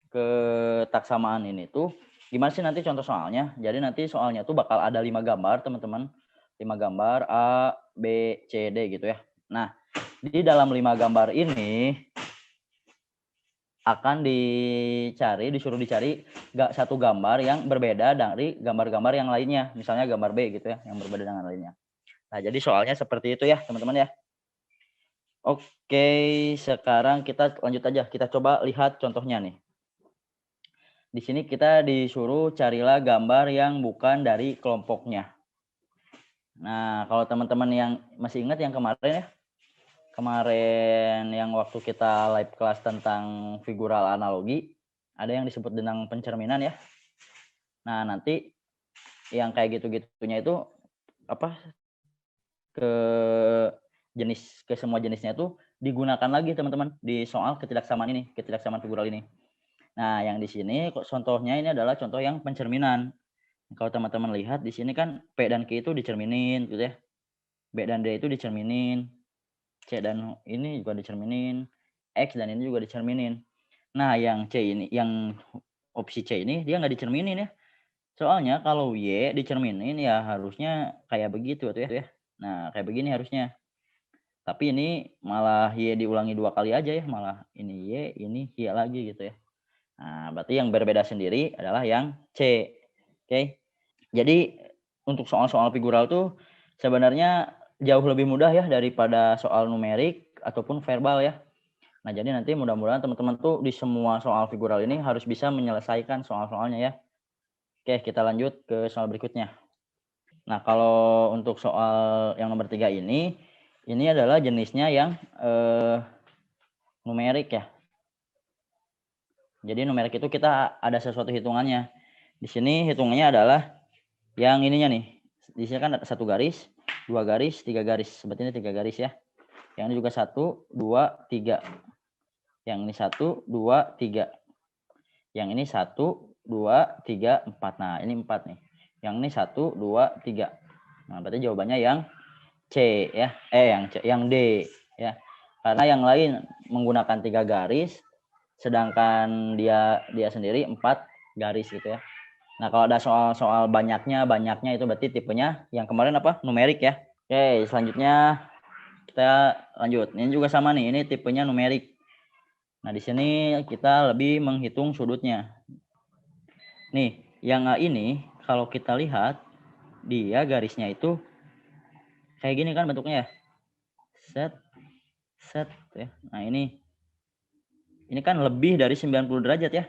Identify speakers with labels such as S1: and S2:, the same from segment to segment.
S1: ketaksamaan ini tuh gimana sih nanti contoh soalnya. Jadi nanti soalnya tuh bakal ada 5 gambar teman-teman. 5 gambar A, B, C, D gitu ya. Nah, di dalam 5 gambar ini akan disuruh dicari satu gambar yang berbeda dari gambar-gambar yang lainnya. Misalnya gambar B gitu ya, yang berbeda dengan lainnya. Nah, jadi soalnya seperti itu ya, teman-teman ya. Oke, sekarang kita lanjut aja. Kita coba lihat contohnya nih. Di sini kita disuruh carilah gambar yang bukan dari kelompoknya. Nah, kalau teman-teman yang masih ingat yang kemarin ya, kemarin yang waktu kita live kelas tentang figural analogi, ada yang disebut dengan pencerminan ya. Nah, nanti yang kayak gitu-gitunya itu apa ke semua jenisnya itu digunakan lagi teman-teman di soal ketidaksamaan ini, ketidaksamaan figural ini. Nah, yang di sini contohnya ini adalah contoh yang pencerminan. Kalau teman-teman lihat di sini kan P dan Q itu dicerminin gitu ya. B dan D itu dicerminin. C dan ini juga dicerminin. X dan ini juga dicerminin. Nah, yang C ini, yang opsi C ini dia nggak dicerminin ya. Soalnya kalau Y dicerminin ya harusnya kayak begitu tuh ya. Nah, kayak begini harusnya. Tapi ini malah Y diulangi 2 kali aja ya, malah ini Y, ini Y lagi gitu ya. Nah, berarti yang berbeda sendiri adalah yang C. Oke. Jadi untuk soal-soal figural tuh sebenarnya jauh lebih mudah ya daripada soal numerik ataupun verbal ya. Nah, jadi nanti mudah-mudahan teman-teman tuh di semua soal figural ini harus bisa menyelesaikan soal-soalnya ya. Oke, kita lanjut ke soal berikutnya. Nah, kalau untuk soal yang nomor 3 ini adalah jenisnya yang numerik ya. Jadi numerik itu kita ada sesuatu hitungannya. Di sini hitungannya adalah yang ininya nih. Di sini kan ada 1 garis, 2 garis, 3 garis. Seperti ini 3 garis ya. Yang ini juga 1, 2, 3. Yang ini 1, 2, 3. Yang ini 1, 2, 3, 4. Nah, ini 4 nih. Yang ini 1, 2, 3. Nah, berarti jawabannya yang C ya. Yang D ya. Karena yang lain menggunakan 3 garis, sedangkan dia sendiri 4 garis gitu ya. Nah, kalau ada soal banyaknya itu berarti tipenya yang kemarin apa? Numerik ya. Oke, selanjutnya kita lanjut. Ini juga sama nih, ini tipenya numerik. Nah, di sini kita lebih menghitung sudutnya. Nih, yang ini kalau kita lihat dia garisnya itu kayak gini kan bentuknya ya. Set ya. Nah, ini kan lebih dari 90 derajat ya.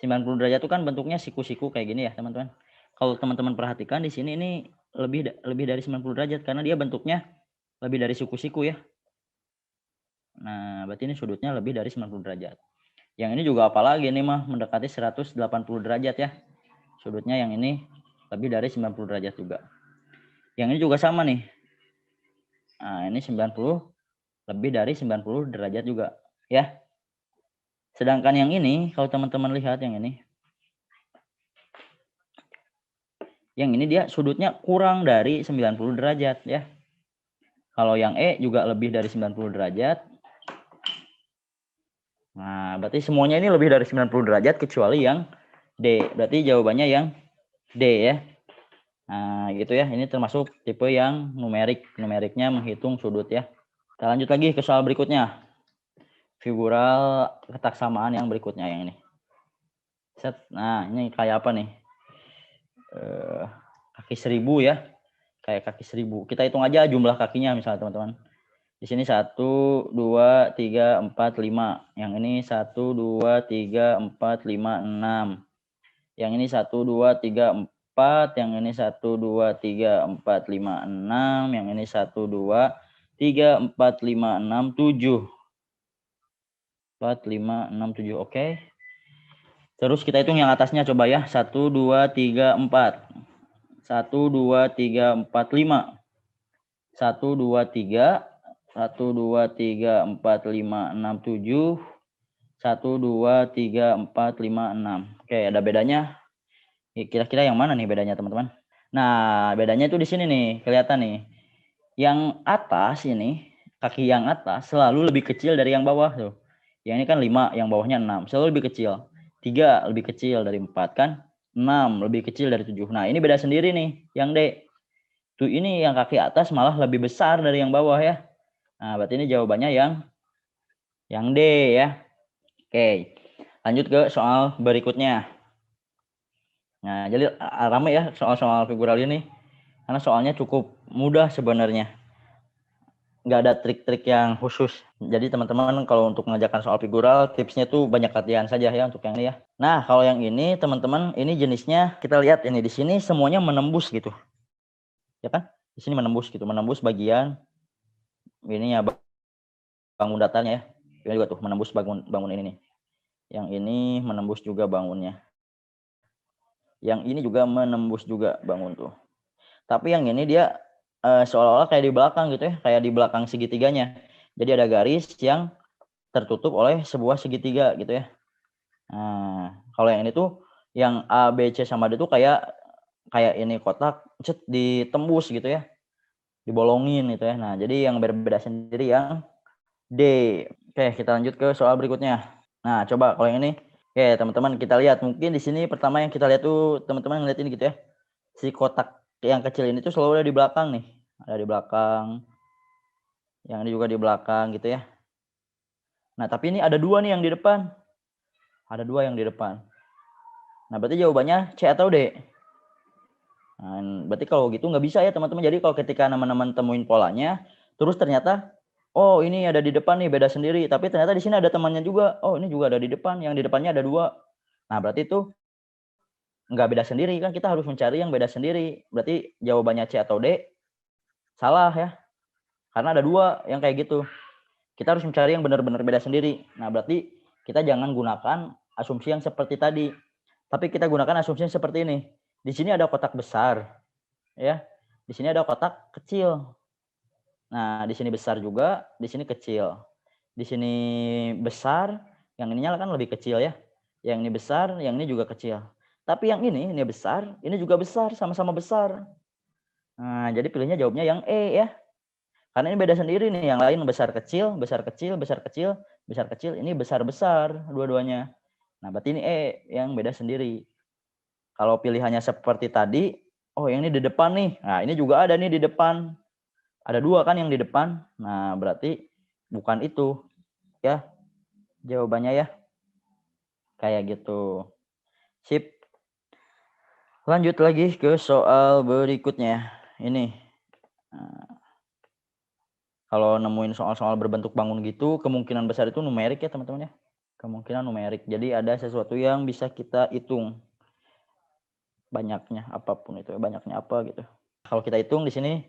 S1: 90 derajat itu kan bentuknya siku-siku kayak gini ya, teman-teman. Kalau teman-teman perhatikan di sini ini lebih dari 90 derajat karena dia bentuknya lebih dari siku-siku ya. Nah, berarti ini sudutnya lebih dari 90 derajat. Yang ini juga apalagi ini mah mendekati 180 derajat ya. Sudutnya yang ini lebih dari 90 derajat juga. Yang ini juga sama nih. Nah, ini 90 lebih dari 90 derajat juga ya. Sedangkan yang ini kalau teman-teman lihat yang ini dia sudutnya kurang dari 90 derajat ya. Kalau yang E juga lebih dari 90 derajat. Nah, berarti semuanya ini lebih dari 90 derajat kecuali yang D. Berarti jawabannya yang D ya. Nah, gitu ya. Ini termasuk tipe yang numerik. Numeriknya menghitung sudut ya. Kita lanjut lagi ke soal berikutnya. Figural ketaksamaan yang berikutnya yang ini. Set. Nah, ini kayak apa nih? Kaki 1000 ya. Kayak kaki 1000. Kita hitung aja jumlah kakinya misalnya teman-teman. Di sini 1, 2, 3, 4, 5. Yang ini 1, 2, 3, 4, 5, 6. Yang ini 1, 2, 3, 4. Yang ini 1, 2, 3, 4, 5, 6. Yang ini 1, 2, 3, 4, 5, 6, 7. 4, 5, 6, 7. Oke. Terus kita hitung yang atasnya coba ya. 1, 2, 3, 4. 1, 2, 3, 4, 5. 1, 2, 3. 1, 2, 3, 4, 5, 6, 7. 1, 2, 3, 4, 5, 6. Oke, ada bedanya. Kira-kira yang mana nih bedanya, teman-teman? Nah, bedanya itu di sini nih, kelihatan nih. Yang atas ini, kaki yang atas selalu lebih kecil dari yang bawah tuh. Yang ini kan 5, yang bawahnya 6. Selalu lebih kecil. 3 lebih kecil dari 4 kan. 6 lebih kecil dari 7. Nah, ini beda sendiri nih, yang D. Tuh ini yang kaki atas malah lebih besar dari yang bawah ya. Nah, berarti ini jawabannya yang D ya. Oke. Lanjut ke soal berikutnya. Nah, jadi ramai ya soal-soal figural ini. Karena soalnya cukup mudah sebenarnya. Nggak ada trik-trik yang khusus. Jadi teman-teman kalau untuk mengerjakan soal figural, tipsnya tuh banyak latihan saja ya untuk yang ini ya. Nah, kalau yang ini teman-teman, ini jenisnya kita lihat ini di sini semuanya menembus gitu. Ya kan? Di sini menembus gitu, menembus bagian ini ya bangun datarnya ya. Ini juga tuh menembus bangun ini nih. Yang ini menembus juga bangunnya. Yang ini juga menembus juga bangun tuh. Tapi yang ini dia seolah-olah kayak di belakang gitu ya, kayak di belakang segitiganya. Jadi ada garis yang tertutup oleh sebuah segitiga gitu ya. Nah, kalau yang ini tuh yang A, B, C sama D tuh kayak ini kotak ditembus gitu ya. Dibolongin gitu ya. Nah, jadi yang berbeda sendiri yang D. Oke, kita lanjut ke soal berikutnya. Nah, coba kalau yang ini, oke teman-teman kita lihat. Mungkin di sini pertama yang kita lihat tuh teman-teman ngeliat ini gitu ya. Si kotak yang kecil ini tuh selalu ada di belakang nih. Ada di belakang. Yang ini juga di belakang gitu ya. Nah, tapi ini ada 2 nih yang di depan. Ada 2 yang di depan. Nah, berarti jawabannya C atau D? Nah, berarti kalau gitu nggak bisa ya teman-teman. Jadi kalau ketika teman-teman temuin polanya, terus ternyata, oh ini ada di depan nih beda sendiri. Tapi ternyata di sini ada temannya juga. Oh ini juga ada di depan. Yang di depannya ada 2. Nah berarti itu nggak beda sendiri kan. Kita harus mencari yang beda sendiri. Berarti jawabannya C atau D salah ya. Karena ada 2 yang kayak gitu. Kita harus mencari yang benar-benar beda sendiri. Nah berarti kita jangan gunakan asumsi yang seperti tadi. Tapi kita gunakan asumsi yang seperti ini. Di sini ada kotak besar. Ya, di sini ada kotak kecil. Nah, di sini besar juga, di sini kecil. Di sini besar, yang ininya kan lebih kecil ya. Yang ini besar, yang ini juga kecil. Tapi yang ini besar, ini juga besar, sama-sama besar. Nah, jadi pilihnya jawabnya yang E ya. Karena ini beda sendiri nih, yang lain besar kecil, besar kecil, besar kecil, besar kecil, ini besar-besar dua-duanya. Nah, berarti ini E yang beda sendiri. Kalau pilihannya seperti tadi, oh yang ini di depan nih. Nah, ini juga ada nih di depan. Ada 2 kan yang di depan. Nah, berarti bukan itu. Ya, jawabannya ya. Kayak gitu. Sip. Lanjut lagi ke soal berikutnya. Ini. Nah, kalau nemuin soal-soal berbentuk bangun gitu, kemungkinan besar itu numerik ya teman-teman ya. Kemungkinan numerik. Jadi ada sesuatu yang bisa kita hitung. Banyaknya apapun itu, banyaknya apa gitu. Kalau kita hitung di sini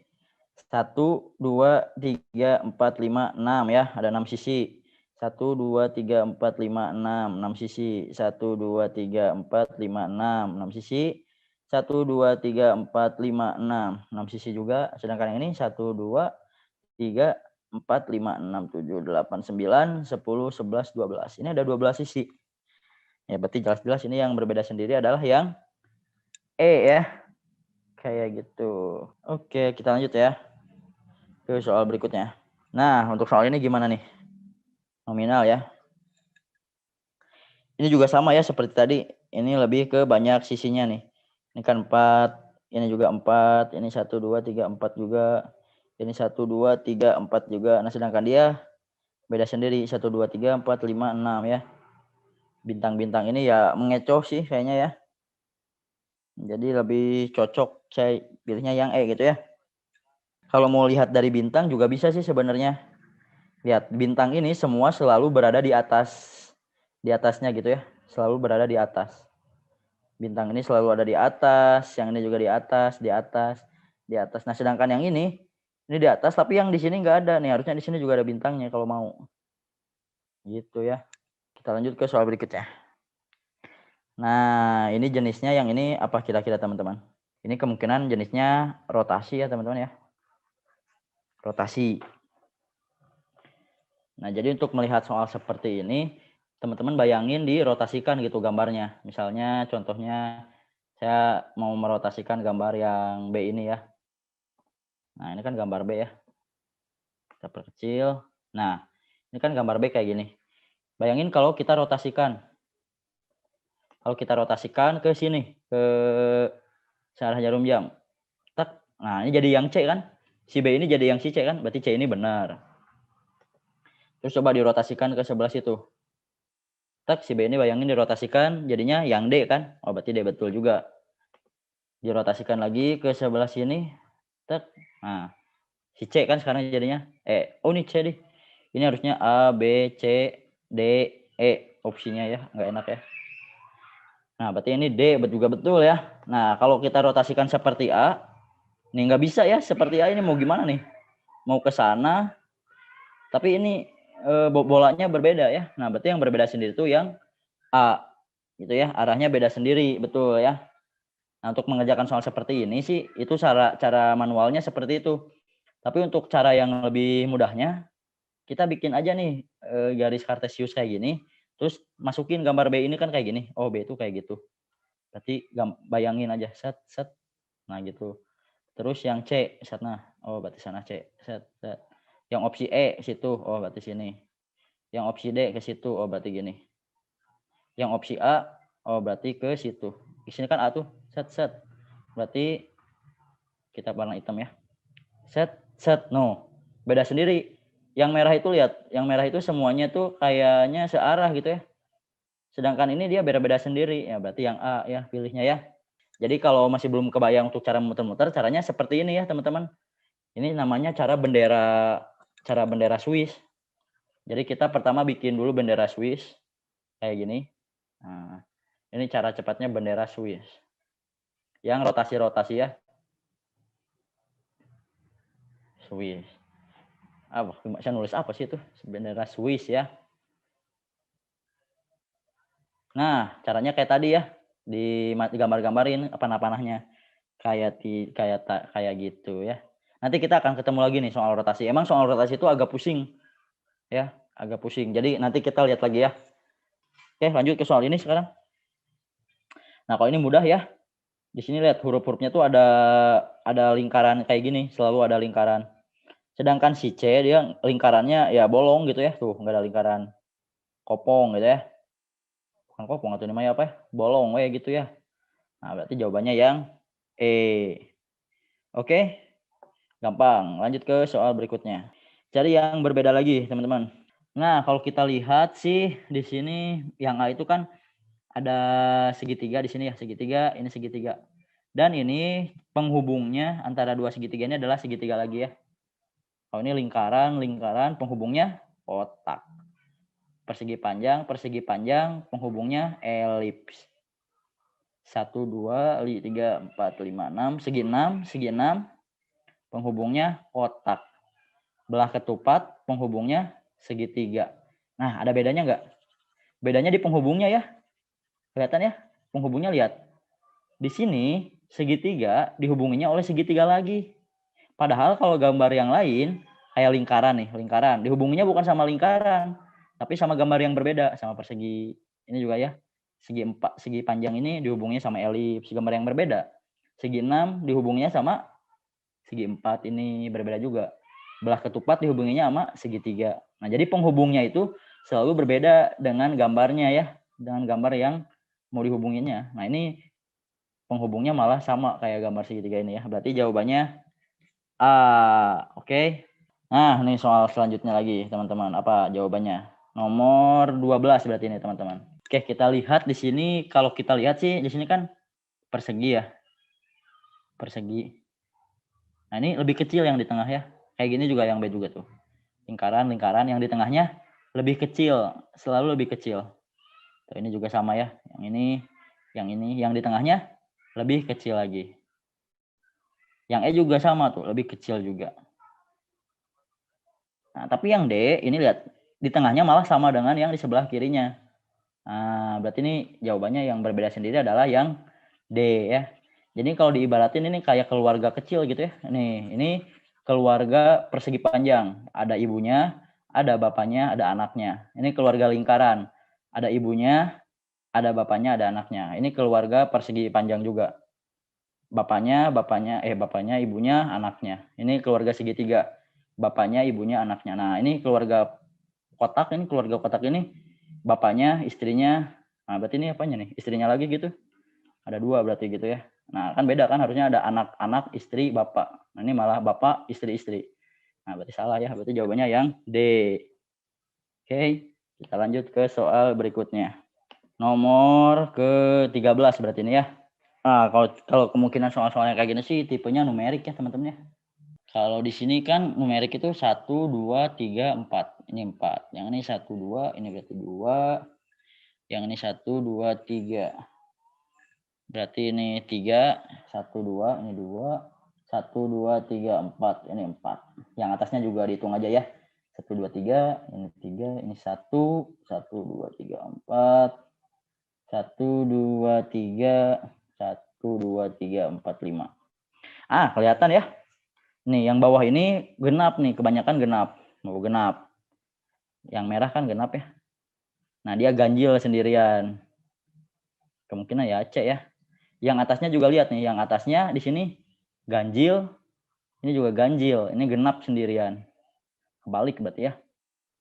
S1: 1, 2, 3, 4, 5, 6 ya, ada 6 sisi. 1, 2, 3, 4, 5, 6, 6 sisi. 1, 2, 3, 4, 5, 6, 6 sisi. 1, 2, 3, 4, 5, 6, 6 sisi juga. Sedangkan yang ini 1, 2, 3, 4, 5, 6, 7, 8, 9, 10, 11, 12. Ini ada 12 sisi. Ya, berarti jelas-jelas ini yang berbeda sendiri adalah yang E ya. Kayak gitu. Oke, kita lanjut ya ke soal berikutnya. Nah, untuk soal ini gimana nih? Nominal ya. Ini juga sama ya seperti tadi. Ini lebih ke banyak sisinya nih. Ini kan 4, ini juga 4, ini 1, 2, 3, 4 juga. Ini 1, 2, 3, 4 juga. Nah, sedangkan dia beda sendiri. 1, 2, 3, 4, 5, 6 ya. Bintang-bintang ini ya mengecoh sih kayaknya ya. Jadi lebih cocok saya pilihnya yang E gitu ya. Kalau mau lihat dari bintang juga bisa sih sebenarnya. Lihat, bintang ini semua selalu berada di atasnya gitu ya. Selalu berada di atas. Bintang ini selalu ada di atas, yang ini juga di atas, di atas, di atas. Nah, sedangkan yang ini di atas, tapi yang di sini nggak ada nih. Harusnya di sini juga ada bintangnya kalau mau. Gitu ya. Kita lanjut ke soal berikutnya. Nah, ini jenisnya yang ini apa kira-kira teman-teman? Ini kemungkinan jenisnya rotasi ya teman-teman ya. Rotasi. Nah, jadi untuk melihat soal seperti ini, teman-teman bayangin dirotasikan gitu gambarnya. Misalnya contohnya saya mau merotasikan gambar yang B ini ya. Nah, ini kan gambar B ya. Kita perkecil. Nah, ini kan gambar B kayak gini. Bayangin kalau kita rotasikan. Kalau kita rotasikan ke sini, ke searah jarum jam. Tak. Nah, ini jadi yang C kan? Si B ini jadi yang si C kan? Berarti C ini benar. Terus coba dirotasikan ke sebelah situ. Tak, si B ini bayangin dirotasikan jadinya yang D kan? Oh, berarti D betul juga. Dirotasikan lagi ke sebelah sini. Tak. Nah, si C kan sekarang jadinya oh ini C deh. Ini harusnya A, B, C, D, E opsinya ya, nggak enak ya. Nah, berarti ini D juga betul ya. Nah, kalau kita rotasikan seperti A, nih nggak bisa ya, seperti A ini mau gimana nih? Mau ke sana, tapi ini bolanya berbeda ya. Nah, berarti yang berbeda sendiri itu yang A, gitu ya, arahnya beda sendiri, betul ya. Nah, untuk mengerjakan soal seperti ini sih, itu cara manualnya seperti itu. Tapi untuk cara yang lebih mudahnya, kita bikin aja nih garis kartesius kayak gini, terus masukin gambar B ini kan kayak gini. Oh, B itu kayak gitu. Berarti bayangin aja, set, set. Nah, gitu. Terus yang C, set, nah. Oh, berarti sana C, set, set. Yang opsi E situ, oh berarti sini. Yang opsi D ke situ, oh berarti gini. Yang opsi A, oh berarti ke situ. Di sini kan A tuh, set, set. Berarti kita warna hitam ya. Set, set, no. Beda sendiri. Yang merah itu lihat, yang merah itu semuanya tuh kayaknya searah gitu ya. Sedangkan ini dia beda-beda sendiri. Ya berarti yang A ya pilihnya ya. Jadi kalau masih belum kebayang untuk cara muter-muter, caranya seperti ini ya teman-teman. Ini namanya cara bendera Swiss. Jadi kita pertama bikin dulu bendera Swiss kayak gini. Nah, ini cara cepatnya bendera Swiss. Yang rotasi-rotasi ya. Swiss. Saya nulis apa sih itu? Bendera Swiss ya. Nah, caranya kayak tadi ya. Digambar-gambarin panah-panahnya. Kayak gitu ya. Nanti kita akan ketemu lagi nih soal rotasi. Emang soal rotasi itu agak pusing. Ya, agak pusing. Jadi nanti kita lihat lagi ya. Oke, lanjut ke soal ini sekarang. Nah, kalau ini mudah ya. Di sini lihat huruf-hurufnya tuh ada lingkaran kayak gini, selalu ada lingkaran. Sedangkan si C dia lingkarannya ya bolong gitu ya. Tuh, enggak ada lingkaran kopong gitu ya. Bukan kopong atau namanya apa ya? Bolong ya gitu ya. Nah, berarti jawabannya yang E. Oke? Gampang. Lanjut ke soal berikutnya. Cari yang berbeda lagi, teman-teman. Nah, kalau kita lihat sih di sini yang A itu kan ada segitiga di sini ya, segitiga, ini segitiga. Dan ini penghubungnya antara dua segitiga ini adalah segitiga lagi ya. Kalau ini lingkaran, penghubungnya kotak. Persegi panjang, penghubungnya elips. 1, 2, 3, 4, 5, 6, segi 6, penghubungnya kotak. Belah ketupat, penghubungnya segitiga. Nah, ada bedanya nggak? Bedanya di penghubungnya ya. Kelihatan ya? Penghubungnya lihat. Di sini segitiga dihubunginya oleh segitiga lagi. Padahal kalau gambar yang lain kayak lingkaran nih, lingkaran dihubunginya bukan sama lingkaran, tapi sama gambar yang berbeda, sama persegi ini juga ya. Segi panjang ini dihubunginya sama elips, gambar yang berbeda. Segi 6 dihubunginya sama segi 4 ini berbeda juga. Belah ketupat dihubunginya sama segitiga. Nah, jadi penghubungnya itu selalu berbeda dengan gambarnya ya, dengan gambar yang mau dihubunginya. Nah, ini penghubungnya malah sama kayak gambar segitiga ini ya. Berarti jawabannya A. Oke. Nah, ini soal selanjutnya lagi, teman-teman. Apa jawabannya? Nomor 12 berarti ini, teman-teman. Oke, kita lihat di sini. Kalau kita lihat sih, di sini kan persegi ya. Persegi. Nah, ini lebih kecil yang di tengah ya. Kayak gini juga yang B juga tuh. Lingkaran yang di tengahnya lebih kecil. Selalu lebih kecil. Tuh, ini juga sama ya. Yang ini. Yang di tengahnya lebih kecil lagi. Yang E juga sama tuh, lebih kecil juga. Nah, tapi yang D, ini lihat. Di tengahnya malah sama dengan yang di sebelah kirinya. Nah, berarti ini jawabannya yang berbeda sendiri adalah yang D ya. Jadi kalau diibaratin ini kayak keluarga kecil gitu ya. Ini keluarga persegi panjang. Ada ibunya, ada bapaknya, ada anaknya. Ini keluarga lingkaran. Ada ibunya, ada bapaknya, ada anaknya. Ini keluarga persegi panjang juga. Bapaknya, ibunya, anaknya. Ini keluarga segitiga. Bapaknya, ibunya, anaknya. Nah, ini keluarga kotak ini bapaknya, istrinya. Nah, berarti ini apanya nih? Istrinya lagi gitu. Ada 2 berarti gitu ya. Nah, kan beda kan, harusnya ada anak-anak, istri, bapak. Nah, ini malah bapak, istri-istri. Nah, berarti salah ya. Berarti jawabannya yang D. Oke, kita lanjut ke soal berikutnya. Nomor ke-13 berarti ini ya. Nah, kalau kemungkinan soal-soalnya kayak gini sih tipenya numerik ya, teman-teman ya. Kalau di sini kan numerik itu 1, 2, 3, 4. Ini 4. Yang ini 1, 2, ini berarti 2. Yang ini 1, 2, 3. Berarti ini 3, 1, 2, ini 2. 1, 2, 3, 4. Ini 4. Yang atasnya juga dihitung aja ya. 1, 2, 3. Ini 3. Ini 1. 1, 2, 3, 4. 1, 2, 3. 1, 2, 3, 4, 5. Kelihatan ya. Nih, yang bawah ini genap nih. Kebanyakan genap. Mau genap. Yang merah kan genap ya. Nah, dia ganjil sendirian. Kemungkinan ya C ya. Yang atasnya juga lihat nih. Yang atasnya di sini ganjil. Ini juga ganjil. Ini genap sendirian. Kebalik berarti ya.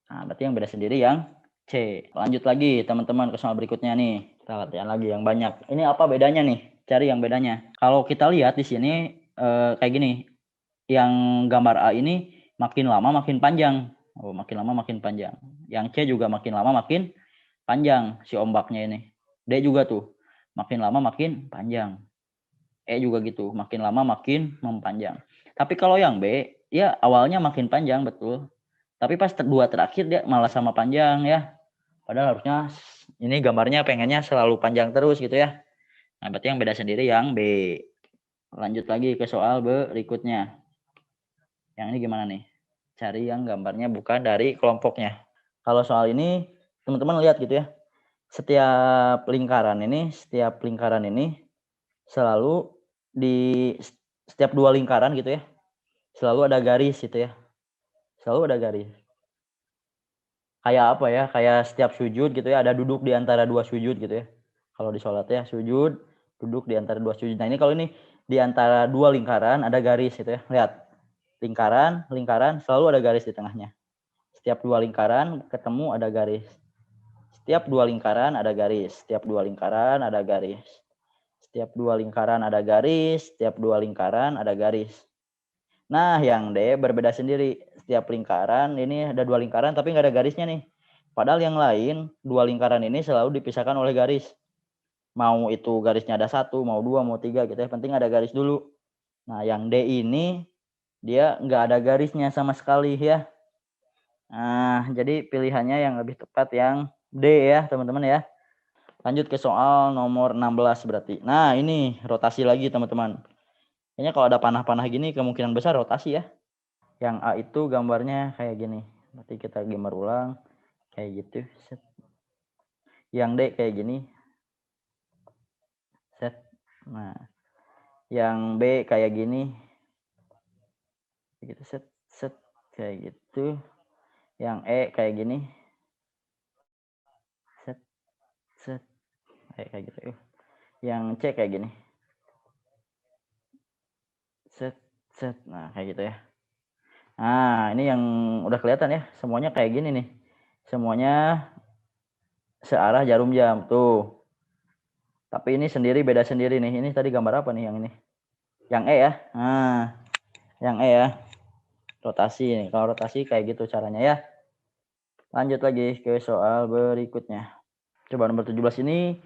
S1: Nah, berarti yang beda sendiri yang C. Lanjut lagi teman-teman ke soal berikutnya nih. Kita latihan lagi yang banyak. Ini apa bedanya nih? Cari yang bedanya. Kalau kita lihat di sini kayak gini. Yang gambar A ini makin lama makin panjang. Oh, makin lama makin panjang. Yang C juga makin lama makin panjang si ombaknya ini. D juga tuh. Makin lama makin panjang. E juga gitu. Makin lama makin mempanjang. Tapi kalau yang B, ya awalnya makin panjang betul. Tapi pas dua terakhir dia malah sama panjang ya. Padahal harusnya ini gambarnya pengennya selalu panjang terus gitu ya. Nah, berarti yang beda sendiri yang B. Lanjut lagi ke soal berikutnya. Yang ini gimana nih? Cari yang gambarnya bukan dari kelompoknya. Kalau soal ini teman-teman lihat gitu ya. Setiap lingkaran ini selalu di setiap 2 lingkaran gitu ya. Selalu ada garis gitu ya. Selalu ada garis. Kayak apa ya? Kayak setiap sujud gitu ya, ada duduk di antara 2 sujud gitu ya. Kalau di sholat ya, sujud, duduk di antara 2 sujud. Nah, ini kalau ini di antara 2 lingkaran ada garis gitu ya. Lihat. Lingkaran, selalu ada garis di tengahnya. Setiap 2 lingkaran ketemu ada garis. Setiap 2 lingkaran ada garis. Setiap 2 lingkaran ada garis. Setiap 2 lingkaran ada garis. Setiap 2 lingkaran ada garis. Nah, yang D berbeda sendiri. Setiap lingkaran, ini ada 2 lingkaran tapi nggak ada garisnya nih. Padahal yang lain, 2 lingkaran ini selalu dipisahkan oleh garis. Mau itu garisnya ada 1, mau 2, mau 3 gitu ya. Penting ada garis dulu. Nah, yang D ini, dia nggak ada garisnya sama sekali ya. Nah, jadi pilihannya yang lebih tepat yang D ya, teman-teman ya. Lanjut ke soal nomor 16 berarti. Nah, ini rotasi lagi, teman-teman. Kayaknya kalau ada panah-panah gini kemungkinan besar rotasi ya. Yang A itu gambarnya kayak gini. Berarti kita gambar ulang kayak gitu. Set. Yang D kayak gini. Set. Nah, yang B kayak gini. Gitu set set kayak gitu. Yang E kayak gini. Set set kayak gitu. Yang C kayak gini. Set set. Nah, kayak gitu ya. Nah, ini yang udah kelihatan ya, semuanya kayak gini nih. Semuanya searah jarum jam tuh. Tapi ini sendiri beda sendiri nih. Ini tadi gambar apa nih yang ini? Yang E ya. Nah, yang E ya. Rotasi nih. Kalau rotasi kayak gitu caranya ya. Lanjut lagi ke soal berikutnya. Coba nomor 17 ini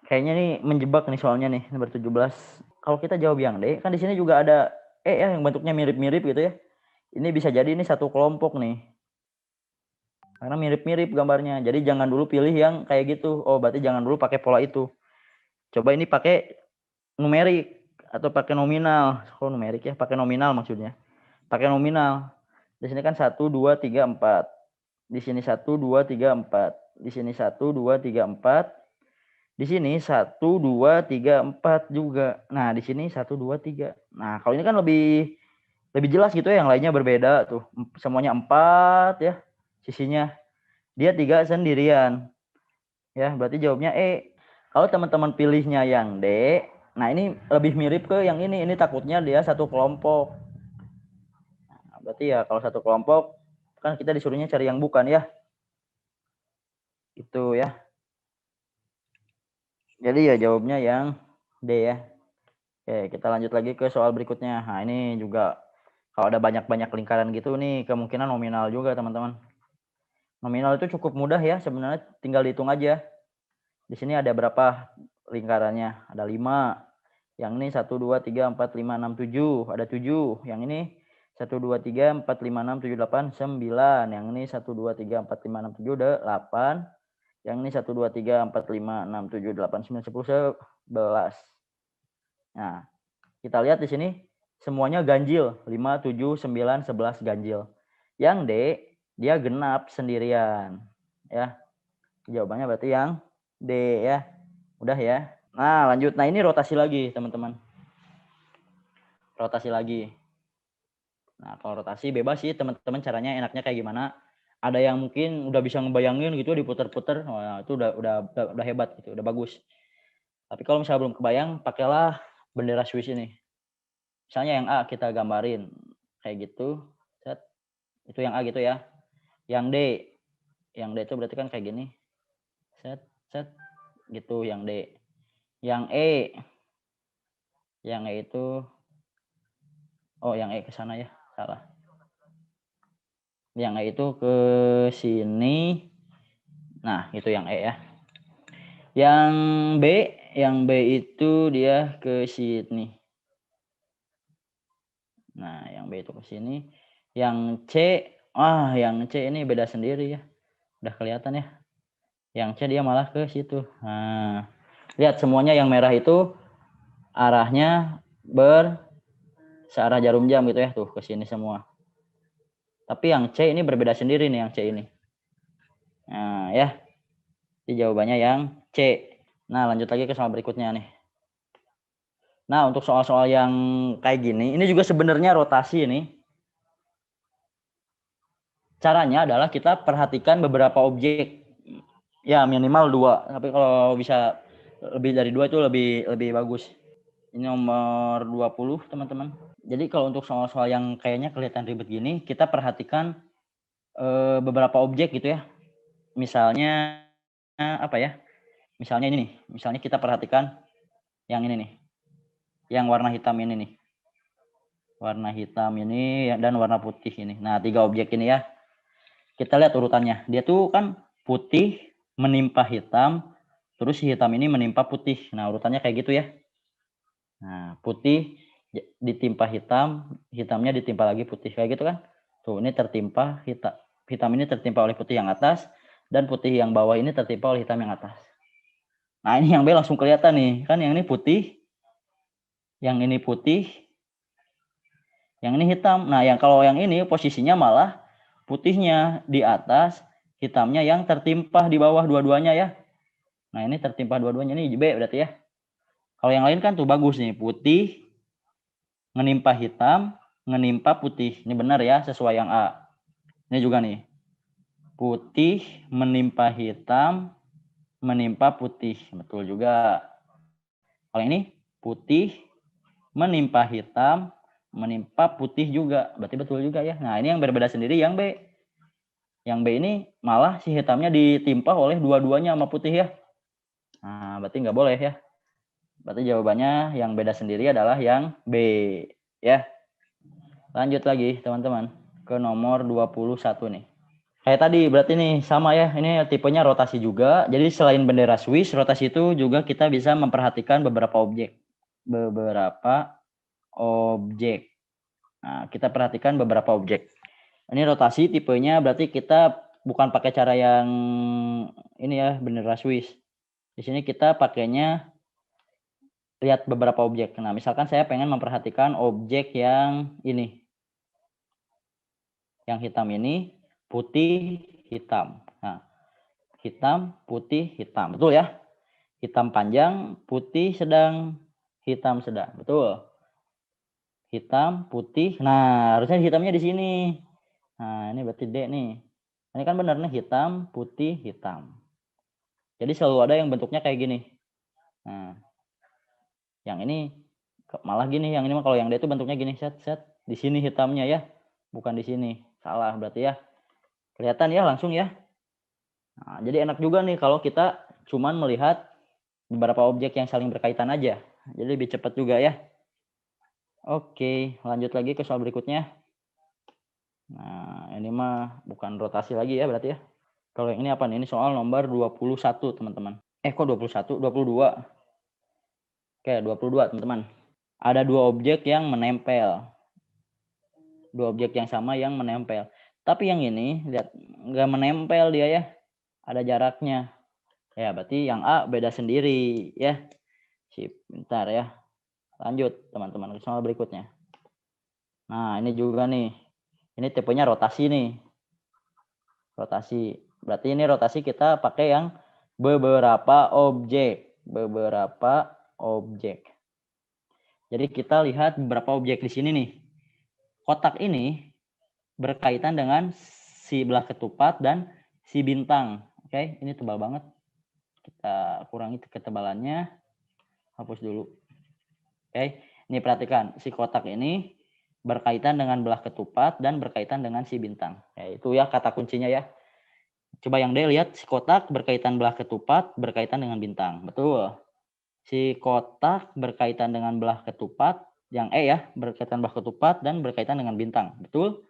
S1: kayaknya nih menjebak nih soalnya nih nomor 17. Kalau kita jawab yang D, kan di sini juga ada E ya yang bentuknya mirip-mirip gitu ya. Ini bisa jadi ini satu kelompok nih. Karena mirip-mirip gambarnya. Jadi jangan dulu pilih yang kayak gitu. Oh, berarti jangan dulu pakai pola itu. Coba ini pakai numerik atau pakai nominal. Oh, numerik ya, pakai nominal maksudnya. Pakai nominal. Di sini kan 1 2 3 4. Di sini 1 2 3 4. Di sini 1 2 3 4. Di sini 1 2 3 4 juga. Nah, di sini 1 2 3. Nah, kalau ini kan lebih jelas gitu ya, yang lainnya berbeda tuh. Semuanya 4 ya sisinya. Dia 3 sendirian. Ya, berarti jawabnya E. Kalau teman-teman pilihnya yang D, nah ini lebih mirip ke yang ini. Ini takutnya dia satu kelompok. Nah, berarti ya kalau satu kelompok, kan kita disuruhnya cari yang bukan ya. Itu ya. Jadi ya jawabnya yang D ya. Oke, kita lanjut lagi ke soal berikutnya. Nah, ini juga kalau ada banyak-banyak lingkaran gitu nih, kemungkinan nominal juga, teman-teman. Nominal itu cukup mudah ya, sebenarnya tinggal dihitung aja. Di sini ada berapa lingkarannya? Ada 5. Yang ini 1, 2, 3, 4, 5, 6, 7. Ada 7. Yang ini 1, 2, 3, 4, 5, 6, 7, 8, 9. Yang ini 1, 2, 3, 4, 5, 6, 7, 8. Yang ini 1, 2, 3, 4, 5, 6, 7, 8, 9, 10, 11. Nah, kita lihat di sini semuanya ganjil. 5, 7, 9, 11 ganjil. Yang D, dia genap sendirian. Ya, jawabannya berarti yang D ya. Udah ya. Nah, lanjut. Nah, ini rotasi lagi, teman-teman. Rotasi lagi. Nah, kalau rotasi bebas sih, teman-teman, caranya enaknya kayak gimana. Ada yang mungkin udah bisa ngebayangin gitu diputer-puter. Wah, itu udah hebat gitu, udah bagus. Tapi kalau misalnya belum kebayang, pakailah bendera Swiss ini. Misalnya yang A kita gambarin kayak gitu. Set. Itu yang A gitu ya. Yang D. Yang D itu berarti kan kayak gini. Set, set. Gitu yang D. Yang E. Yang E itu yang E ke sana ya. Salah. Yang E itu ke sini. Nah, itu yang E ya. Yang B itu dia ke sini. Nah, yang B itu ke sini. Yang C, yang C ini beda sendiri ya. Udah kelihatan ya. Yang C dia malah ke situ. Nah, lihat semuanya yang merah itu arahnya searah jarum jam gitu ya, tuh ke sini semua. Tapi yang C ini berbeda sendiri nih, yang C ini. Nah, ya. Jadi jawabannya yang C. Nah, lanjut lagi ke soal berikutnya nih. Nah, untuk soal-soal yang kayak gini, ini juga sebenarnya rotasi nih. Caranya adalah kita perhatikan beberapa objek. Ya, minimal 2. Tapi kalau bisa lebih dari 2 itu lebih bagus. Ini nomor 20, teman-teman. Jadi kalau untuk soal-soal yang kayaknya kelihatan ribet gini, kita perhatikan beberapa objek gitu ya. Misalnya apa ya? Misalnya ini nih. Misalnya kita perhatikan yang ini nih. Yang warna hitam ini nih. Warna hitam ini dan warna putih ini. Nah, 3 objek ini ya. Kita lihat urutannya. Dia tuh kan putih menimpa hitam, terus hitam ini menimpa putih. Nah, urutannya kayak gitu ya. Nah, putih ditimpa hitam, hitamnya ditimpa lagi putih. Kayak gitu kan. Tuh, ini tertimpa hitam ini tertimpa oleh putih yang atas, dan putih yang bawah ini tertimpa oleh hitam yang atas. Nah, ini yang B langsung kelihatan nih. Kan yang ini putih, yang ini putih, yang ini hitam. Nah, kalau yang ini posisinya malah putihnya di atas, hitamnya yang tertimpa di bawah dua-duanya ya. Nah, ini tertimpa dua-duanya, ini B berarti ya. Kalau yang lain kan tuh bagus nih, putih menimpa hitam, menimpa putih. Ini benar ya, sesuai yang A. Ini juga nih. Putih menimpa hitam, menimpa putih. Betul juga. Kalau ini putih menimpa hitam, menimpa putih juga. Berarti betul juga ya. Nah, ini yang berbeda sendiri yang B. Yang B ini malah si hitamnya ditimpa oleh dua-duanya sama putih ya. Nah, berarti nggak boleh ya. Berarti jawabannya yang beda sendiri adalah yang B. Ya. Lanjut lagi teman-teman ke nomor 21 nih. Kayak tadi berarti nih sama ya. Ini tipenya rotasi juga. Jadi selain bendera Swiss, rotasi itu juga kita bisa memperhatikan beberapa objek. Nah, kita perhatikan beberapa objek. Ini rotasi tipenya berarti kita bukan pakai cara yang ini ya, bendera Swiss. Di sini kita pakainya lihat beberapa objek. Nah, misalkan saya pengen memperhatikan objek yang ini. Yang hitam ini putih, hitam. Nah, hitam, putih, hitam. Betul ya? Hitam panjang, putih sedang, hitam sedang. Betul. Hitam, putih. Nah, harusnya hitamnya di sini. Nah, ini berarti D nih. Ini kan benar nih, hitam, putih, hitam. Jadi selalu ada yang bentuknya kayak gini. Nah, yang ini malah gini, yang ini mah kalau yang D itu bentuknya gini, set. Di sini hitamnya ya, bukan di sini. Salah berarti ya. Kelihatan ya langsung ya. Nah, jadi enak juga nih kalau kita cuman melihat beberapa objek yang saling berkaitan aja. Jadi lebih cepat juga ya. Oke, lanjut lagi ke soal berikutnya. Nah, ini mah bukan rotasi lagi ya berarti ya. Kalau yang ini apa nih? Ini soal nomor 21, teman-teman. Kok 21? 22. Oke, 22, teman-teman. Ada dua objek yang menempel. Dua objek yang sama yang menempel. Tapi yang ini, lihat, nggak menempel dia ya. Ada jaraknya. Ya, berarti yang A beda sendiri ya. Sip, bentar ya. Lanjut, teman-teman, ke soal berikutnya. Nah, ini juga nih. Ini tipenya rotasi nih. Rotasi. Berarti ini rotasi kita pakai yang beberapa objek. Beberapa objek. Jadi kita lihat beberapa objek di sini nih. Kotak ini berkaitan dengan si belah ketupat dan si bintang. Oke, ini tebal banget. Kita kurangi ketebalannya. Hapus dulu. Oke, ini perhatikan. Si kotak ini berkaitan dengan belah ketupat dan berkaitan dengan si bintang. Ya, itu ya kata kuncinya ya. Coba yang D lihat, si kotak berkaitan belah ketupat berkaitan dengan bintang. Betul. Si kotak berkaitan dengan belah ketupat, yang E ya, berkaitan belah ketupat dan berkaitan dengan bintang. Betul.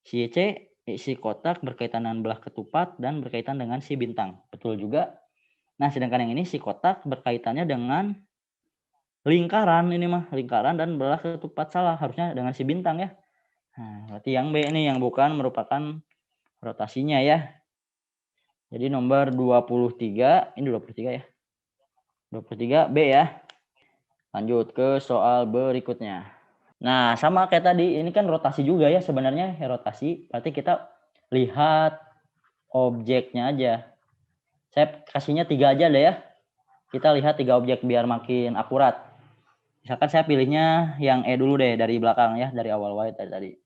S1: Si C, si kotak berkaitan dengan belah ketupat dan berkaitan dengan si bintang. Betul juga. Nah, sedangkan yang ini si kotak berkaitannya dengan lingkaran, ini mah lingkaran dan belah ketupat, salah, harusnya dengan si bintang ya. Nah, berarti yang B ini yang bukan merupakan rotasinya ya. Jadi nomor 23, ini 23 ya. 23 B ya. Lanjut ke soal berikutnya. Nah, sama kayak tadi, ini kan rotasi juga ya sebenarnya, ya rotasi. Berarti kita lihat objeknya aja. Saya kasihnya 3 aja deh ya. Kita lihat 3 objek biar makin akurat. Misalkan saya pilihnya yang E dulu deh dari belakang ya, dari awal white tadi.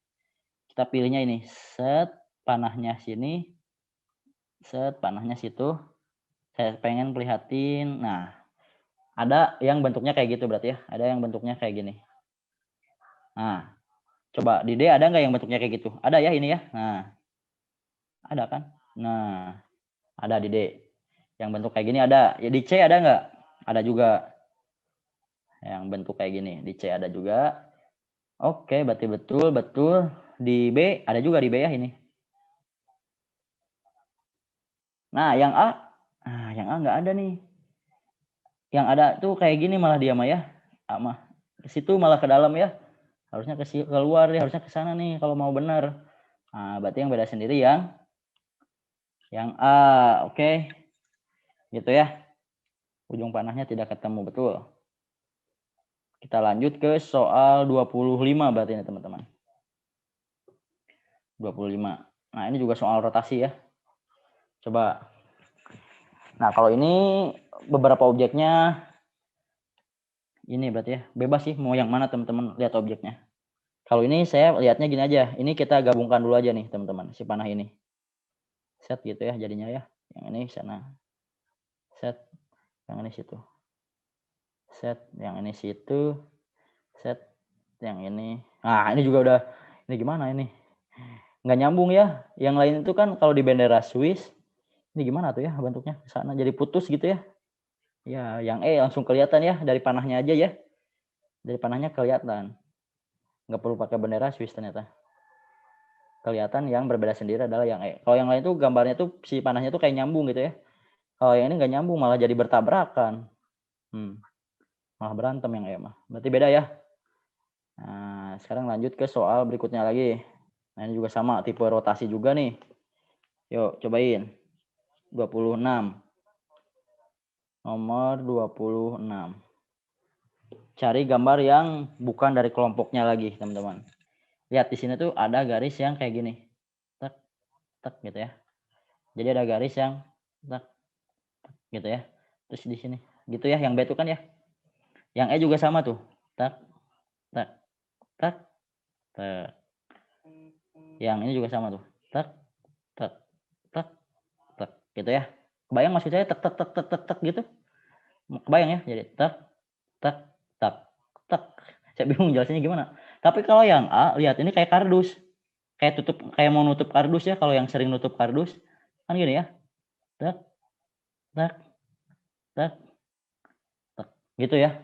S1: Kita pilihnya ini, set panahnya sini, set panahnya situ. Saya pengen pelihatin. Nah, ada yang bentuknya kayak gitu berarti ya. Ada yang bentuknya kayak gini. Nah, coba di D ada nggak yang bentuknya kayak gitu? Ada ya ini ya. Nah, ada kan? Nah, ada di D. Yang bentuk kayak gini ada. Ya di C ada nggak? Ada juga. Yang bentuk kayak gini. Di C ada juga. Oke, berarti betul. Di B ada juga di B ya ini. Nah, yang A nggak ada nih. Yang ada tuh kayak gini malah dia mah ya. A mah ke situ malah ke dalam ya. Harusnya keluar ya, harusnya ke sana nih kalau mau benar. Nah, berarti yang beda sendiri yang A, oke. Gitu ya. Ujung panahnya tidak ketemu, betul. Kita lanjut ke soal 25 berarti ini teman-teman. 25. Nah, ini juga soal rotasi ya. Coba. Nah, kalau ini beberapa objeknya ini berarti ya. Bebas sih mau yang mana teman-teman lihat objeknya. Kalau ini saya lihatnya gini aja. Ini kita gabungkan dulu aja nih teman-teman, si panah ini. Set gitu ya jadinya ya. Yang ini sana. Set. Yang ini situ. Set. Yang ini situ. Set. Yang ini. Nah, ini juga udah. Ini gimana ini? Nggak nyambung ya. Yang lain itu kan kalau di bendera Swiss. Ini gimana tuh ya bentuknya? Ke sana jadi putus gitu ya. Ya, yang E langsung kelihatan ya. Dari panahnya aja ya. Dari panahnya kelihatan. Nggak perlu pakai bendera Swiss ternyata. Kelihatan yang berbeda sendiri adalah yang E. Kalau yang lain tuh gambarnya tuh si panahnya tuh kayak nyambung gitu ya. Kalau yang ini nggak nyambung malah jadi bertabrakan. Malah berantem yang E mah. Berarti beda ya. Nah, sekarang lanjut ke soal berikutnya lagi. Nah, ini juga sama tipe rotasi juga nih. Yuk, cobain. 26. Nomor 26. Cari gambar yang bukan dari kelompoknya lagi, teman-teman. Lihat di sini tuh ada garis yang kayak gini. Tek, tek gitu ya. Jadi ada garis yang tek, tek, gitu ya. Terus di sini, gitu ya. Yang B itu kan ya. Yang E juga sama tuh. Tak, tak, tak, tak. Yang ini juga sama tuh. Tak, tak, tak, tak. Gitu ya. Kebayang maksud saya tek, tek, tek, tek, tek, tek gitu. Kebayang ya. Jadi tak, tak, tak, tak. Saya bingung jelasinnya gimana. Tapi kalau yang A, lihat ini kayak kardus. Kayak mau nutup kardus ya. Kalau yang sering nutup kardus. Kan gini ya. tak, tak, tak, tak. Gitu ya.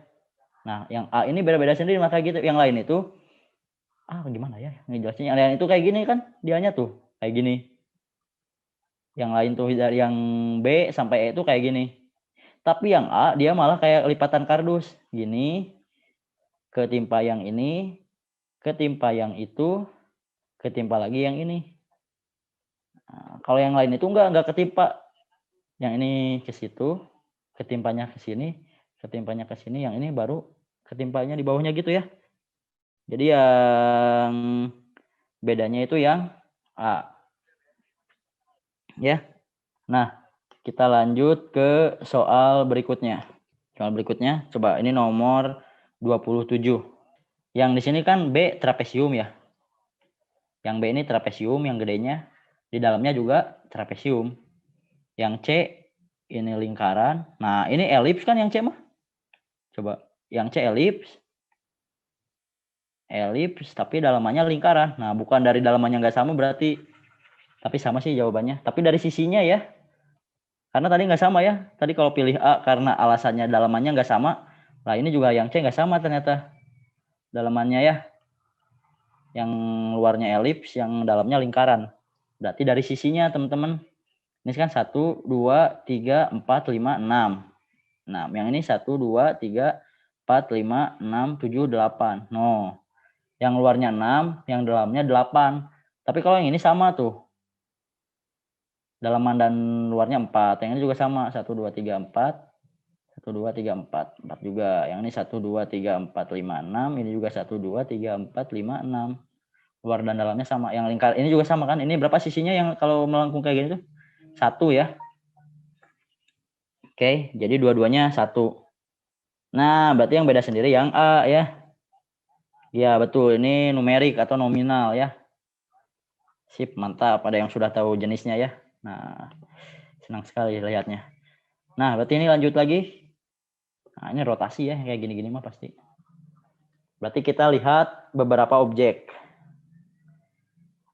S1: Nah, yang A ini beda-beda sendiri, maka gitu. Yang lain itu, gimana ya ngejelasin? Yang lain itu kayak gini kan, dianya tuh, kayak gini. Yang lain tuh dari yang B sampai E itu kayak gini. Tapi yang A, dia malah kayak lipatan kardus. Gini, ketimpa yang ini, ketimpa yang itu, ketimpa lagi yang ini. Nah, kalau yang lain itu enggak ketimpa. Yang ini ke situ, ketimpanya ke sini, ketimpanya ke sini, yang ini baru ketimpanya di bawahnya gitu ya. Jadi yang bedanya itu yang A. Ya. Nah, kita lanjut ke soal berikutnya. Soal berikutnya, coba ini nomor 27. Yang di sini kan B trapesium ya. Yang B ini trapesium yang gedenya, di dalamnya juga trapesium. Yang C ini lingkaran. Nah, ini elips kan yang C mah? Coba, yang C elips. Elips, tapi dalamannya lingkaran. Nah, bukan dari dalamannya nggak sama berarti, tapi sama sih jawabannya. Tapi dari sisinya ya, karena tadi nggak sama ya. Tadi kalau pilih A karena alasannya dalamannya nggak sama. Nah, ini juga yang C nggak sama ternyata dalamannya ya. Yang luarnya elips, yang dalamnya lingkaran. Berarti dari sisinya teman-teman. Ini kan 1, 2, 3, 4, 5, 6. 6. Yang ini 1, 2, 3, 4, 5, 6, 7, 8. No. Yang luarnya 6, yang dalamnya 8. Tapi kalau yang ini sama tuh. Dalaman dan luarnya 4. Yang ini juga sama. 1, 2, 3, 4. 1, 2, 3, 4. 4 juga. Yang ini 1, 2, 3, 4, 5, 6. Ini juga 1, 2, 3, 4, 5, 6. Luar dan dalamnya sama. Yang lingkar ini juga sama kan? Ini berapa sisinya yang kalau melengkung kayak gini tuh? 1 ya. Oke, jadi dua-duanya 1. Nah, berarti yang beda sendiri yang A ya. Ya, betul. Ini numerik atau nominal ya. Sip, mantap. Ada yang sudah tahu jenisnya ya. Nah, senang sekali lihatnya. Nah, berarti ini lanjut lagi. Nah, ini rotasi ya. Kayak gini-gini mah pasti. Berarti kita lihat beberapa objek.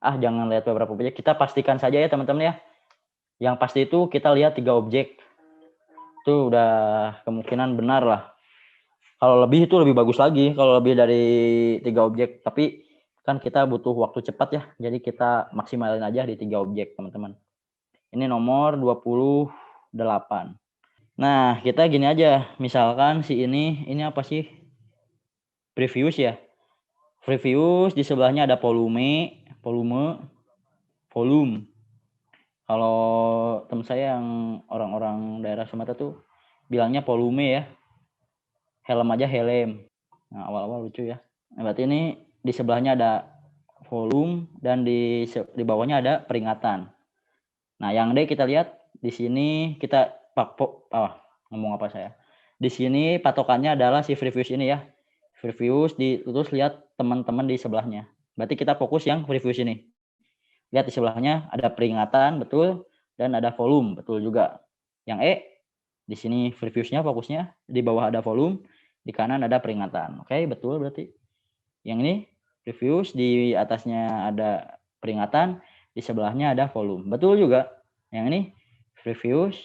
S1: Jangan lihat beberapa objek. Kita pastikan saja ya teman-teman ya. Yang pasti itu kita lihat 3 objek. Itu udah kemungkinan benar lah. Kalau lebih itu lebih bagus lagi. Kalau lebih dari 3 objek. Tapi kan kita butuh waktu cepat ya. Jadi kita maksimalin aja di 3 objek teman-teman. Ini nomor 28. Nah, kita gini aja. Misalkan si ini apa sih? Previous ya. Previous di sebelahnya ada volume. Kalau teman saya yang orang-orang daerah Sumatera tuh bilangnya volume ya. Helm aja helm. Nah, awal-awal lucu ya. Nah, berarti ini di sebelahnya ada volume dan di bawahnya ada peringatan. Nah, yang D kita lihat di sini kita ngomong apa saya? Di sini patokannya adalah si previous ini ya. Previous terus lihat teman-teman di sebelahnya. Berarti kita fokus yang previous ini. Lihat di sebelahnya ada peringatan, betul, dan ada volume, betul juga. Yang E di sini previousnya fokusnya, di bawah ada volume, di kanan ada peringatan. Oke, betul berarti. Yang ini previous, di atasnya ada peringatan, di sebelahnya ada volume. Betul juga. Yang ini previous,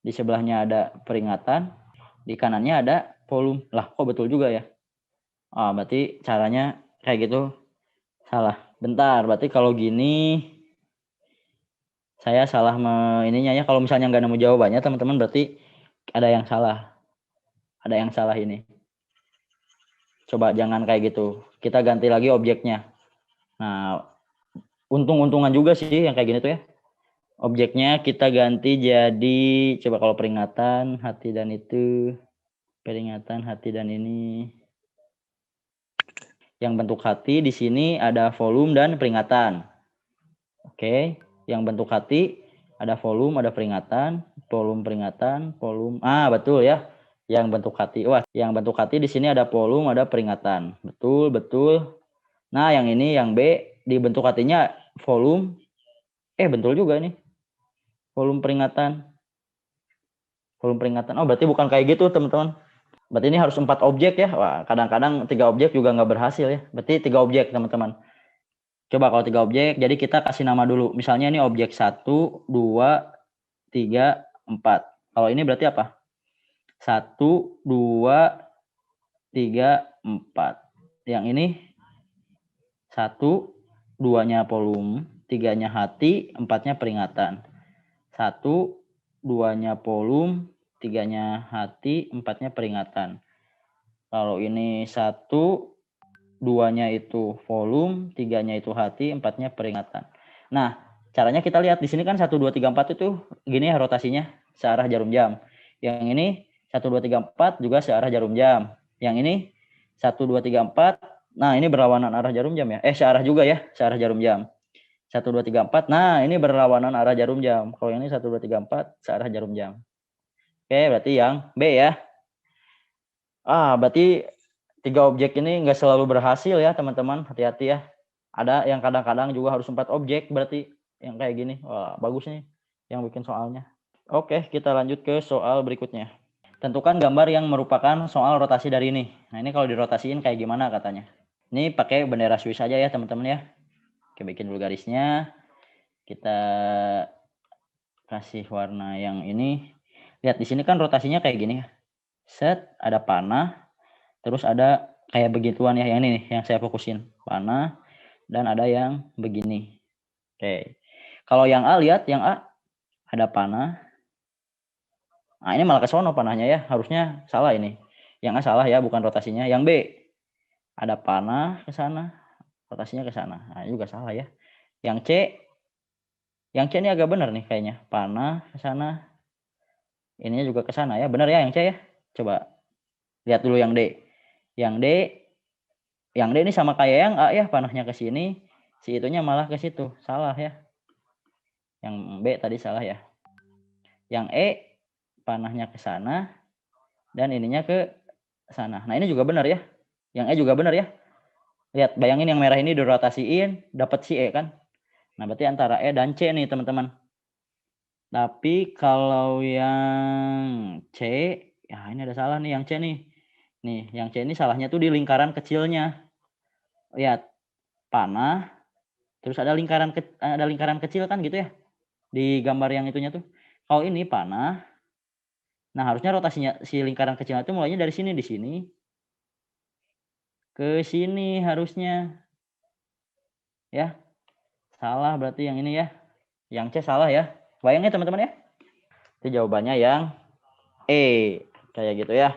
S1: di sebelahnya ada peringatan, di kanannya ada volume. Lah, kok betul juga ya? Berarti caranya kayak gitu salah. Bentar, berarti kalau gini saya salah ininya ya. Kalau misalnya nggak nemu jawabannya teman-teman berarti ada yang salah. Ada yang salah ini. Coba jangan kayak gitu. Kita ganti lagi objeknya. Nah, untung-untungan juga sih yang kayak gini tuh ya. Objeknya kita ganti jadi, coba kalau peringatan, hati dan itu. Peringatan, hati dan ini. Yang bentuk hati di sini ada volume dan peringatan. Oke, yang bentuk hati ada volume, ada peringatan, volume peringatan, volume. Betul ya. Yang bentuk hati. Yang bentuk hati di sini ada volume, ada peringatan. Betul, betul. Nah, yang ini yang B di bentuk hatinya volume. Betul juga ini. Volume peringatan. Volume peringatan. Berarti bukan kayak gitu, teman-teman. Berarti ini harus 4 objek ya. Wah, kadang-kadang 3 objek juga nggak berhasil ya. Berarti 3 objek, teman-teman. Coba kalau 3 objek, jadi kita kasih nama dulu. Misalnya ini objek 1, 2, 3, 4. Kalau ini berarti apa? 1, 2, 3, 4. Yang ini 1, 2-nya volume, 3-nya hati, 4-nya peringatan. 1, 2-nya volume, 3-nya hati, 4-nya peringatan. Kalau ini 1, 2-nya itu volume, 3-nya itu hati, 4-nya peringatan. Nah, caranya kita lihat di sini kan 1, 2, 3, 4 itu gini ya rotasinya, searah jarum jam. Yang ini 1, 2, 3, 4 juga searah jarum jam. Yang ini 1, 2, 3, 4. Nah, ini berlawanan arah jarum jam ya. Searah juga ya, searah jarum jam. 1, 2, 3, 4. Nah, ini berlawanan arah jarum jam. Kalau yang ini 1, 2, 3, 4 searah jarum jam. Oke, berarti yang B ya. Berarti 3 objek ini nggak selalu berhasil ya teman-teman, hati-hati ya. Ada yang kadang-kadang juga harus 4 objek berarti yang kayak gini. Wah, bagus nih yang bikin soalnya. Oke, kita lanjut ke soal berikutnya. Tentukan gambar yang merupakan soal rotasi dari ini. Nah, ini kalau dirotasiin kayak gimana katanya. Ini pakai bendera Swiss aja ya teman-teman ya. Oke, bikin dulu garisnya. Kita kasih warna yang ini. Lihat di sini kan rotasinya kayak gini ya. Set, ada panah. Terus ada kayak begituan ya, yang ini nih yang saya fokusin. Panah dan ada yang begini. Oke. Kalau yang A lihat, yang A ada panah. Nah, ini malah ke sono panahnya ya. Harusnya salah ini. Yang A salah ya, bukan rotasinya. Yang B ada panah ke sana, rotasinya ke sana. Nah, ini juga salah ya. Yang C ini agak benar nih kayaknya. Panah ke sana. Ininya juga ke sana ya. Benar ya yang C ya? Coba lihat dulu yang D. Yang D ini sama kayak yang A ya, panahnya ke sini, si itunya malah ke situ. Salah ya. Yang B tadi salah ya. Yang E panahnya ke sana dan ininya ke sana. Nah, ini juga benar ya. Yang E juga benar ya. Lihat, bayangin yang merah ini dirotasiin, dapat si E kan. Nah, berarti antara E dan C nih, teman-teman. Tapi kalau yang C, ya ini ada salah nih yang C nih. Nih, yang C ini salahnya tuh di lingkaran kecilnya. Lihat, panah, terus ada lingkaran kecil kan gitu ya. Di gambar yang itunya tuh. Kalau ini panah, nah harusnya rotasinya si lingkaran kecilnya itu mulainya dari sini, di sini. Ke sini harusnya. Ya, salah berarti yang ini ya. Yang C salah ya. Bayangin teman-teman ya. Itu jawabannya yang E. Kayak gitu ya.